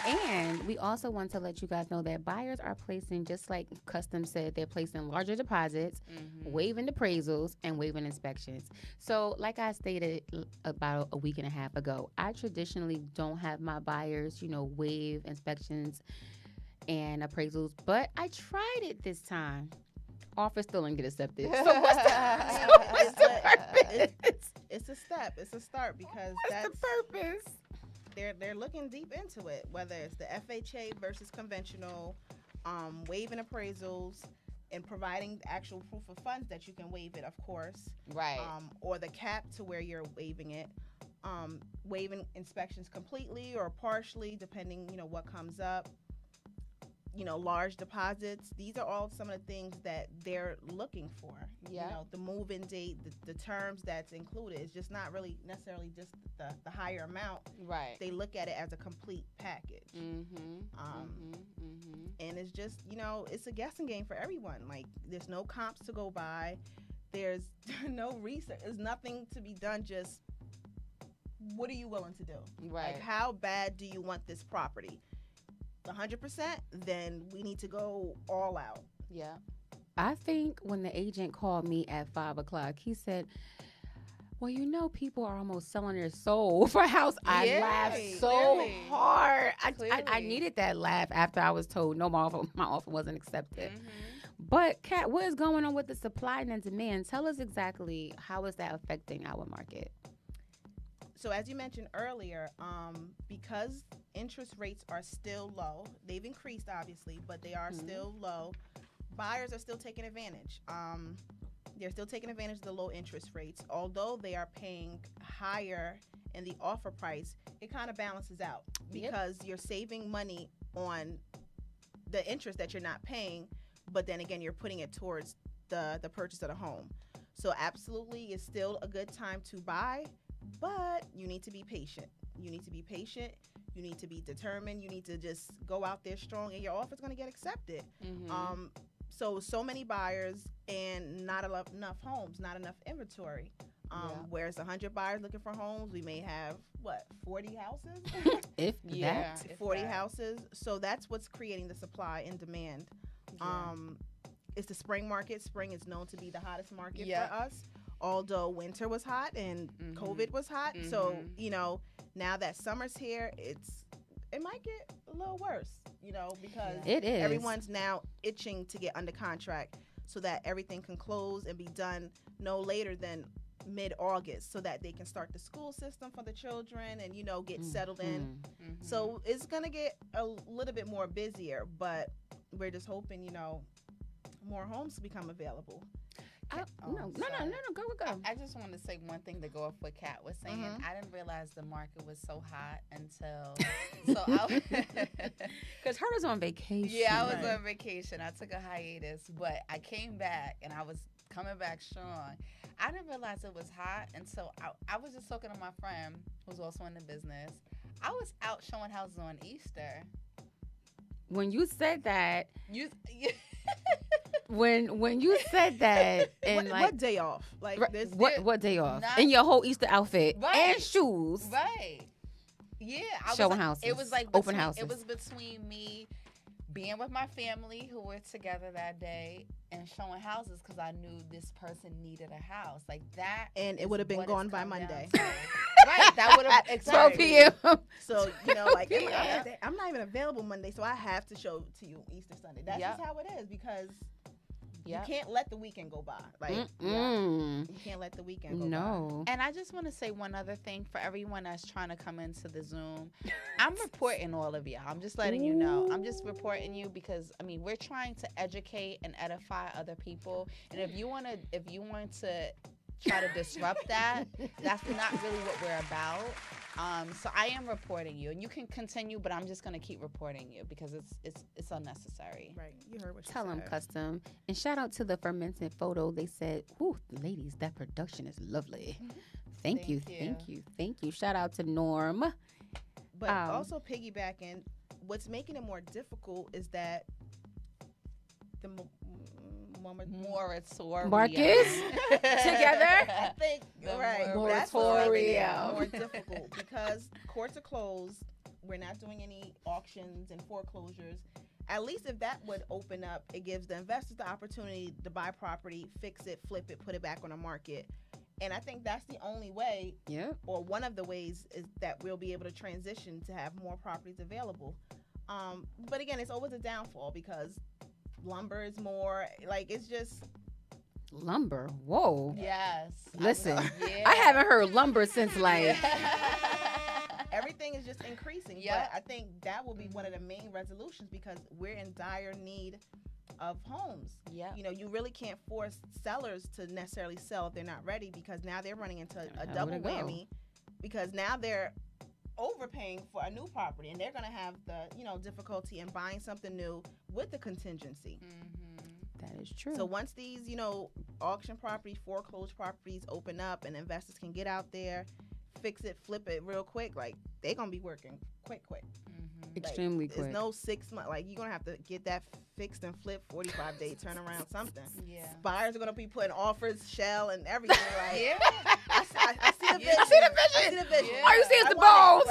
And we also want to let you guys know that buyers are placing, just like Custom said, they're placing larger deposits, waiving appraisals, and waiving inspections. So like I stated about a week and a half ago, I traditionally don't have my buyers, waive inspections and appraisals, but I tried it this time. Offer still didn't get accepted. So what's the purpose? It's a step. It's a start because What's the purpose? they're looking deep into it, whether it's the FHA versus conventional, waiving appraisals, and providing actual proof of funds that you can waive it, of course. Right. Or the cap to where you're waiving it. Waiving inspections completely or partially, depending, what comes up. Large deposits. These are all some of the things that they're looking for. Yeah. The move-in date, the terms that's included. It's just not really necessarily just the higher amount. Right. They look at it as a complete package. And it's just, it's a guessing game for everyone. Like, there's no comps to go by. There's no research. There's nothing to be done. Just, what are you willing to do? Right. Like, how bad do you want this property? 100%? Then we need to go all out. Yeah. I think when the agent called me at 5 o'clock, he said, well, people are almost selling their soul for a house. I laughed so clearly. hard. I Clearly. needed that laugh after I was told no, my offer wasn't accepted. But, Kat, what is going on with the supply and demand? Tell us exactly how is that affecting our market? So as you mentioned earlier, because interest rates are still low, they've increased obviously, but they are still low. Buyers are still taking advantage. They're still taking advantage of the low interest rates. Although they are paying higher in the offer price, it kind of balances out because you're saving money on the interest that you're not paying, but then again, you're putting it towards the purchase of the home. So absolutely, it's still a good time to buy, but you need to be patient. You need to be patient. You need to be determined. You need to just go out there strong, and your offer is going to get accepted. So many buyers and not enough homes, not enough inventory. Whereas 100 buyers looking for homes, we may have 40 houses. If Yeah, that. if 40 that. houses. So that's what's creating the supply and demand. It's the spring market. Spring is known to be the hottest market for us. Although winter was hot and COVID was hot. So, now that summer's here, it might get a little worse, because It is. everyone's now itching to get under contract so that everything can close and be done no later than mid-August so that they can start the school system for the children and, get settled in. So it's going to get a little bit more busier, but we're just hoping, more homes become available. No, go. I just want to say one thing to go off what Kat was saying. I didn't realize the market was so hot until Because her was on vacation. Yeah, I was on vacation. I took a hiatus, but I came back and I was coming back strong. I didn't realize it was hot until I was just talking to my friend who's also in the business. I was out showing houses on Easter. When you said that, when you said that, and what day off? Like what day off? In your whole Easter outfit and shoes, right? Yeah, showing houses. It was like open houses. It was between me being with my family who were together that day and showing houses because I knew this person needed a house like that. And it would have been gone by Monday. Right, that would have at 12 p.m. So I'm not even available Monday, so I have to show to you Easter Sunday. That's just how it is because you can't let the weekend go by. Like you can't let the weekend go by. And I just want to say one other thing for everyone that's trying to come into the Zoom. I'm reporting all of y'all. I'm just letting you know. I'm just reporting you because we're trying to educate and edify other people. And if you want to try to disrupt that, that's not really what we're about. So I am reporting you, and you can continue, but I'm just gonna keep reporting you because it's unnecessary. Right, you heard what Tell them custom, and shout out to the fermented photo. They said, "Whew, ladies, that production is lovely." Thank you. Shout out to Norm. But also piggybacking, what's making it more difficult is that the moratorium. Marcus together. I think right. That's what's making it more difficult because courts are closed. We're not doing any auctions and foreclosures. At least if that would open up, it gives the investors the opportunity to buy property, fix it, flip it, put it back on the market. And I think that's the only way, or one of the ways, is that we'll be able to transition to have more properties available. But again, it's always a downfall because lumber is more it's just lumber. Whoa. Yes. Listen, I haven't heard lumber since everything is just increasing. But I think that will be one of the main resolutions because we're in dire need of homes. You really can't force sellers to necessarily sell if they're not ready because now they're running into a double whammy because now they're overpaying for a new property and they're going to have the difficulty in buying something new with the contingency. That is true. So once these auction properties, foreclosed properties open up and investors can get out there, fix it, flip it real quick, they're going to be working quick. Extremely quick. There's no 6 months. You're going to have to get that fixed and flip, 45-day turnaround, something. Yeah. Buyers are going to be putting offers, shell, and everything. I see the vision. I see the vision. Yeah. All you see is the balls.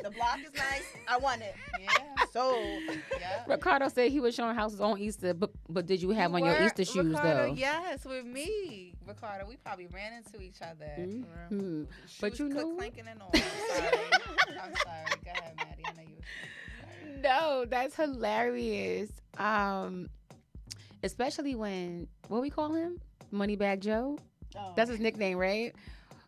The block is nice. I want it. Yeah. So, Ricardo said he was showing houses on Easter, but did you have on your Easter shoes, Ricardo, though? Yes, with me. Ricardo, we probably ran into each other. Mm-hmm. But Shoes clinking and all. I'm sorry. Go ahead, Maddie. I know you were No, that's hilarious. Especially when, what we call him? Moneybag Joe? Oh. That's his nickname, right?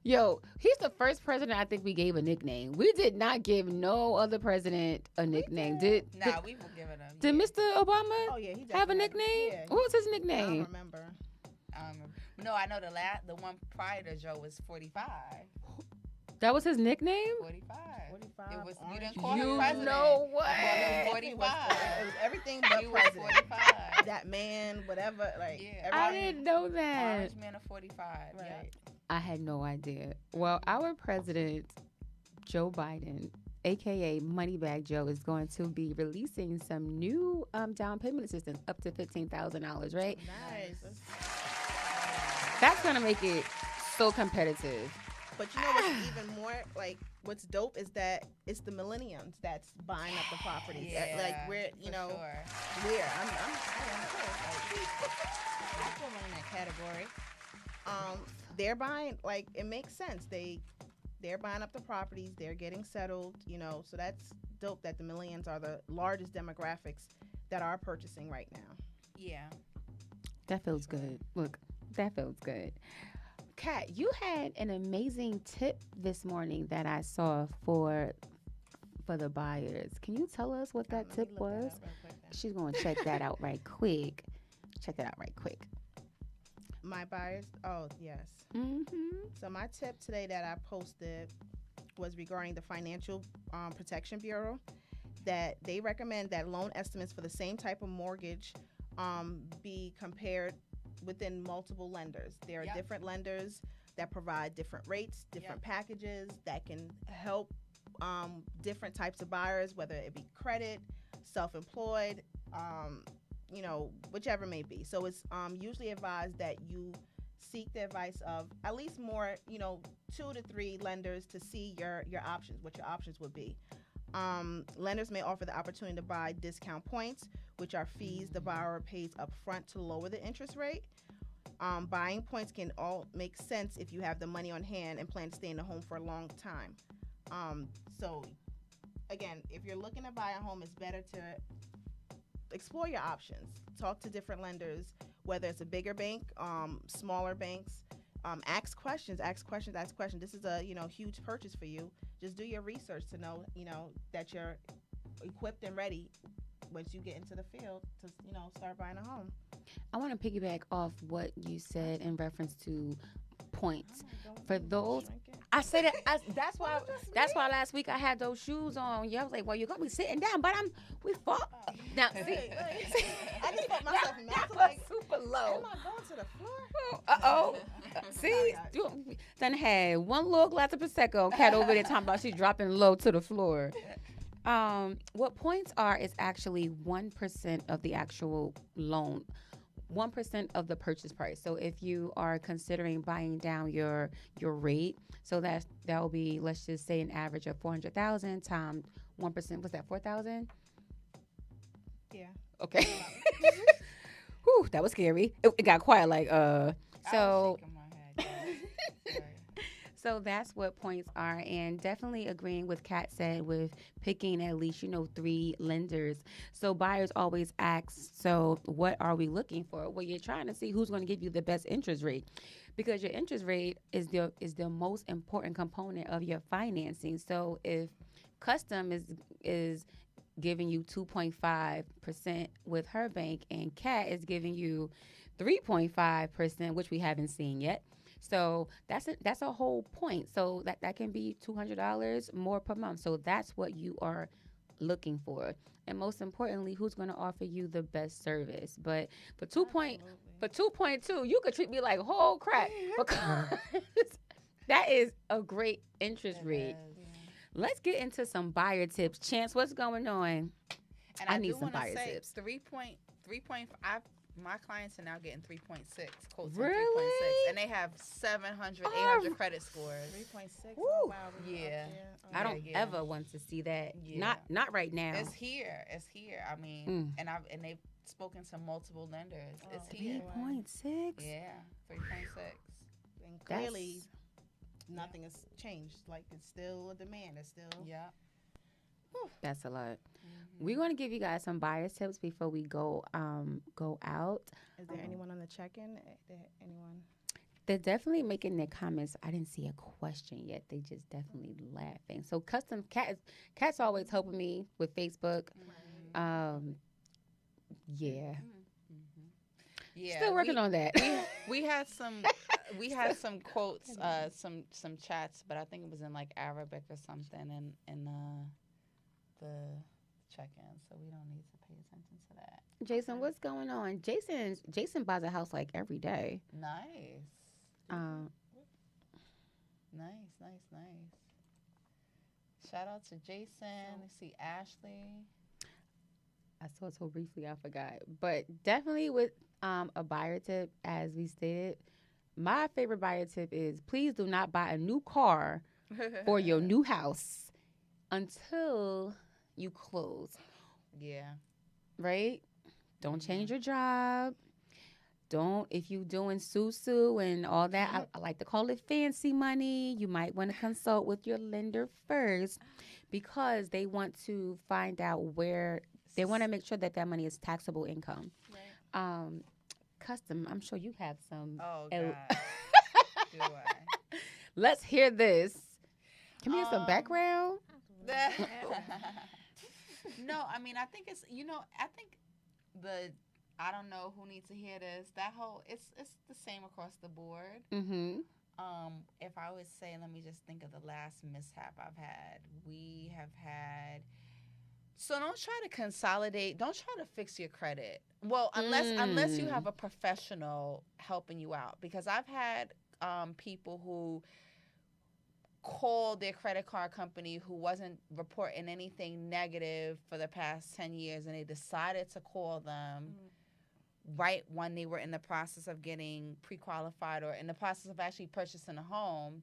Yo, he's the first president I think we gave a nickname. We did not give no other president a nickname. we were giving him. Did Mr. Obama he have a nickname? Yeah. What was his I nickname? don't remember. No, I know the one prior to Joe was 45. That was his nickname? 45. It was, you didn't Orange. call him You president. know what? You called him 45. It was everything but You were president. 45. That man, whatever. I didn't know that. Orange man of 45. Right. Yep. I had no idea. Well, our president, Joe Biden, a.k.a. Moneybag Joe, is going to be releasing some new down payment assistance up to $15,000, right? Nice. That's going to make it so competitive. But you know what's even more like what's dope is that it's the millennials that's buying up the properties. Yeah, Like we're for sure. I'm still in that category. They're buying like it makes sense. They're buying up the properties. They're getting settled. So that's dope that the millennials are the largest demographics that are purchasing right now. Yeah. That feels good. Look, that feels good. Kat, you had an amazing tip this morning that I saw for the buyers. Can you tell us what that tip was? She's going to check that out right quick. Check that out right quick. My buyers? Oh, yes. Mm-hmm. So my tip today that I posted was regarding the Financial Protection Bureau, that they recommend that loan estimates for the same type of mortgage be compared within multiple lenders. There are different lenders that provide different rates, different packages that can help different types of buyers, whether it be credit, self-employed, whichever may be. So it's usually advised that you seek the advice of at least more, 2 to 3 lenders to see your options, what your options would be. Lenders may offer the opportunity to buy discount points, which are fees the borrower pays up front to lower the interest rate. Buying points can all make sense if you have the money on hand and plan to stay in the home for a long time. So, again, if you're looking to buy a home, it's better to explore your options. Talk to different lenders, whether it's a bigger bank, smaller banks. Ask questions. This is a huge purchase for you. Just do your research to know that you're equipped and ready once you get into the field to start buying a home. I want to piggyback off what you said in reference to points. For those, I said it. That's why last week I had those shoes on. Yeah, I was like, well, you're gonna be sitting down, but we fought. Now, see, I just put myself in that like, super low. am I going to the floor? Uh-oh. See, done had one little glass of Prosecco. Cat over there talking about she's dropping low to the floor. What points are is actually 1% of the actual loan. 1% of the purchase price. So if you are considering buying down your rate, so that will be, let's just say, an average of 400,000 times 1%. Was that 4,000? Yeah. Okay. Whew, that was scary. It got quiet. Like so. So that's what points are, and definitely agreeing with Kat said with picking at least 3 lenders. So buyers always ask, so what are we looking for? Well, you're trying to see who's going to give you the best interest rate, because your interest rate is the most important component of your financing. So if Custom is giving you 2.5% with her bank, and Kat is giving you 3.5%, which we haven't seen yet. So that's a whole point. So that can be $200 more per month. So that's what you are looking for. And most importantly, who's going to offer you the best service. But for 2.2, you could treat me like whole crap, because that is a great interest rate. Let's get into some buyer tips. Chance, what's going on? And I need some buyer tips. 3.5. My clients are now getting 3.6 quotes. Really? 3.6, and they have 700, 800 credit scores. 3.6. Woo. Oh, wow. Yeah. I don't ever want to see that. Yeah. Not right now. It's here. I mean, and they've spoken to multiple lenders. It's here. 3.6. Yeah, 3.6. And clearly, nothing has changed. Like, it's still a demand. It's still. Yeah. That's a lot. We're going to give you guys some buyer tips before we go out. Is there anyone on the check-in? Anyone? They're definitely making their comments. I didn't see a question yet. They just definitely laughing. So Cat's always helping me with Facebook. Yeah. Yeah. Still working on that. We had some quotes, some chats, but I think it was in like Arabic or something in the check-in, so we don't need to pay attention to that. Jason, what's going on? Jason buys a house like every day. Nice. Nice. Shout out to Jason. Let's see, Ashley. I saw it so briefly, I forgot. But definitely with a buyer tip, as we stated, my favorite buyer tip is please do not buy a new car for your new house until you close. Yeah. Right? Don't change your job. Don't, if you doing susu and all that, I like to call it fancy money. You might want to consult with your lender first because they want to find out where, they want to make sure that that money is taxable income. Right. Custom, I'm sure you have some. Oh, God. Do I? Let's hear this. Can we hear some background? No, I mean, I think it's, I think I don't know who needs to hear this. That whole, it's the same across the board. Mm-hmm. If I would say, let me just think of the last mishap I've had. We have had, so don't try to consolidate. Don't try to fix your credit. Well, unless you have a professional helping you out. Because I've had people who called their credit card company who wasn't reporting anything negative for the past 10 years, and they decided to call them right when they were in the process of getting pre-qualified or in the process of actually purchasing a home.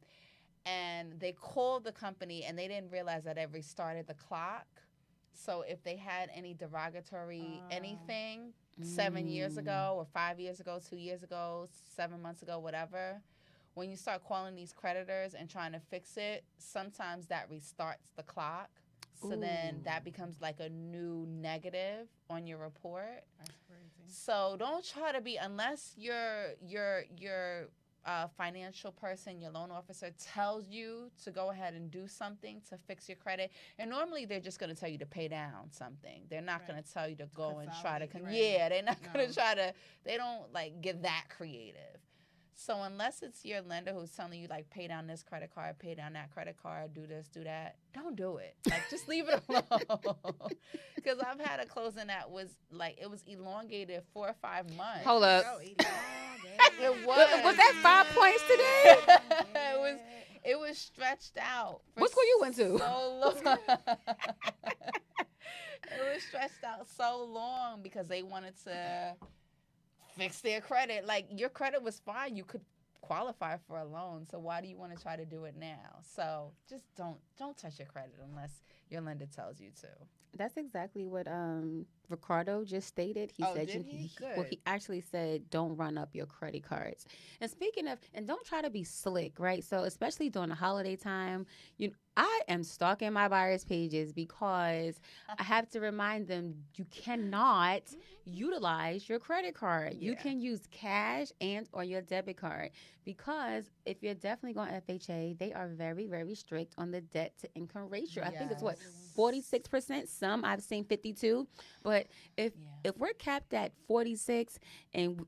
And they called the company and they didn't realize that it restarted the clock. So if they had any derogatory anything 7 years ago or 5 years ago, 2 years ago, 7 months ago, whatever, when you start calling these creditors and trying to fix it, sometimes that restarts the clock. So then that becomes like a new negative on your report. That's crazy. So don't try to be, unless your financial person, your loan officer tells you to go ahead and do something to fix your credit. And normally they're just going to tell you to pay down something. They're not going to tell you to go and try to, they're not going to try to, they don't like get that creative. So unless it's your lender who's telling you, like, pay down this credit card, pay down that credit card, do this, do that, don't do it. Like, just leave it alone. Because I've had a closing that was, like, it was elongated 4 or 5 months. Hold up. It was that 5 points today? It was stretched out. What school you went to? So long. It was stretched out so long because they wanted to fix their credit. Like, your credit was fine. You could qualify for a loan. So why do you want to try to do it now? So just don't touch your credit unless your lender tells you to. That's exactly what Ricardo just stated. He said he actually said don't run up your credit cards. And speaking of, and don't try to be slick, right? So especially during the holiday time, I am stalking my buyers' pages because I have to remind them you cannot utilize your credit card. You can use cash and or your debit card, because if you're definitely going FHA, they are very, very strict on the debt to income ratio. I think it's 46%. Some I've seen 52. But if we're capped at 46 and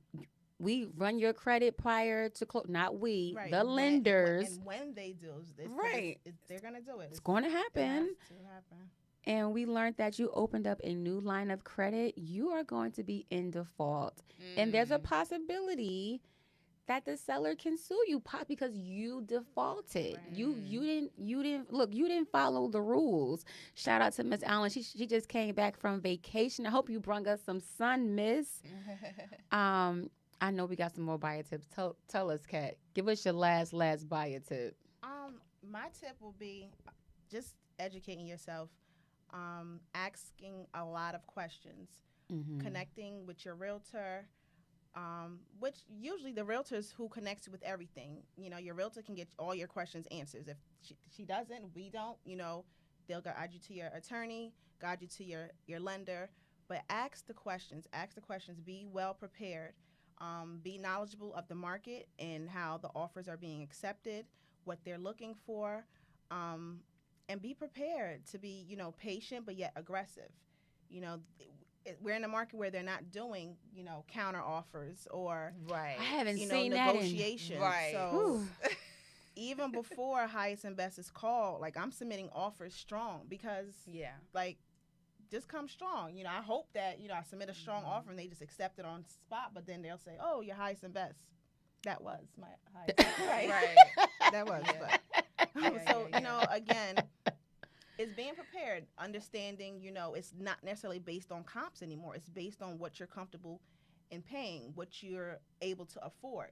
we run your credit prior to close, not we, the lenders. And when they do, they're going to do it. It's going to happen. happen. And we learned that you opened up a new line of credit, you are going to be in default. And there's a possibility that the seller can sue you because you defaulted. Right. You didn't follow the rules. Shout out to Miss Allen. She just came back from vacation. I hope you brung us some sun, Miss. I know we got some more buyer tips. Tell us, Kat. Give us your last buyer tip. My tip will be just educating yourself, asking a lot of questions, connecting with your realtor, which usually the realtor's who connects with everything. Your realtor can get all your questions answered. If she doesn't, we don't, they'll guide you to your attorney, guide you to your lender. But ask the questions, be well prepared. Be knowledgeable of the market and how the offers are being accepted, what they're looking for, and be prepared to be, patient but yet aggressive. We're in a market where they're not doing, counter offers or I haven't seen negotiations. Right. So even before highest and best is called, like, I'm submitting offers strong because just come strong. I hope that, I submit a strong offer and they just accept it on spot, but then they'll say, oh, you're highest and best. That was my highest and best. Right. That was. But. Again, it's being prepared, understanding, it's not necessarily based on comps anymore. It's based on what you're comfortable in paying, what you're able to afford.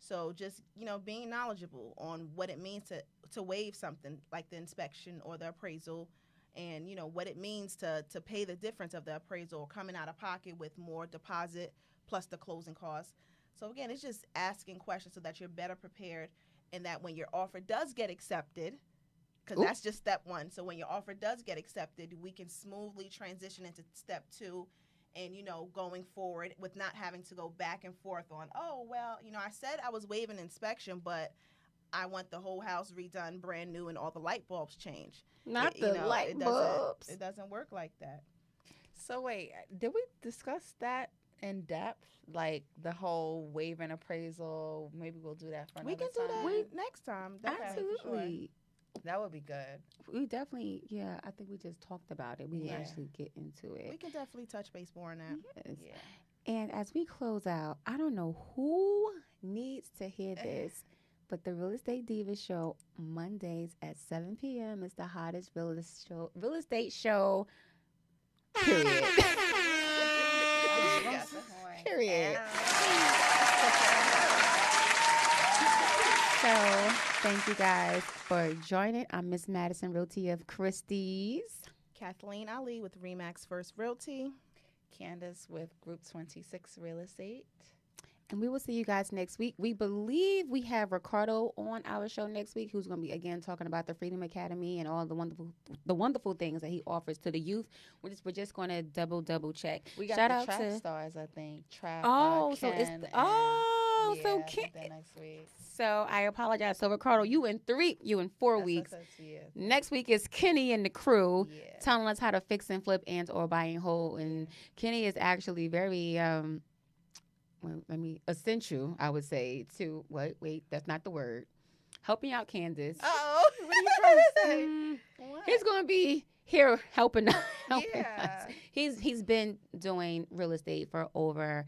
So just, being knowledgeable on what it means to waive something like the inspection or the appraisal, and, what it means to pay the difference of the appraisal or coming out of pocket with more deposit plus the closing costs. So again, it's just asking questions so that you're better prepared, and that when your offer does get accepted, because that's just step one. So when your offer does get accepted, we can smoothly transition into step two, and, going forward with not having to go back and forth on, oh, well, I said I was waiving inspection, but I want the whole house redone brand new and all the light bulbs changed. Not the light bulbs. It doesn't work like that. So wait, did we discuss that in depth? Like the whole waiver and appraisal? Maybe we'll do that for another We can do that next time. Absolutely. Sure. That would be good. We definitely, I think we just talked about it. We didn't actually get into it. We can definitely touch base more on that. Yes. Yeah. And as we close out, I don't know who needs to hear this, but the Real Estate Divas show, Mondays at 7 p.m. is the hottest real estate show, period. Period. So, thank you guys for joining. I'm Miss Madison Realty of Christie's. Kathleen Ali with Remax First Realty. Candace with Group 26 Real Estate. And we will see you guys next week. We believe we have Ricardo on our show next week, who's going to be, again, talking about the Freedom Academy and all the wonderful things that he offers to the youth. We're just going to double check. We got Shout the out Trap to Stars, I think. Trap. so it's Ken Ken. next week. So I apologize. So Ricardo, you in 4 weeks. Next week is Kenny and the crew telling us how to fix and flip and or buy and hold. And Kenny is actually very essential, I would say, to wait, that's not the word. Helping out Candace. Oh, what are you trying to say? He's gonna be here helping us. Yeah. He's been doing real estate for over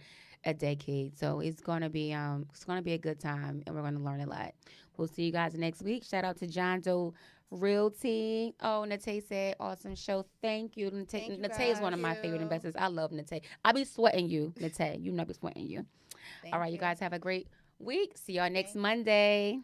a decade, so it's gonna be a good time, and we're gonna learn a lot. We'll see you guys next week. Shout out to John Doe Realty. Oh, Nate said, awesome show. Thank you. Nate is one of my favorite investors. I love Nate. I be sweating you, Nate. You know I be sweating you. All right, you guys have a great week. See y'all next Monday.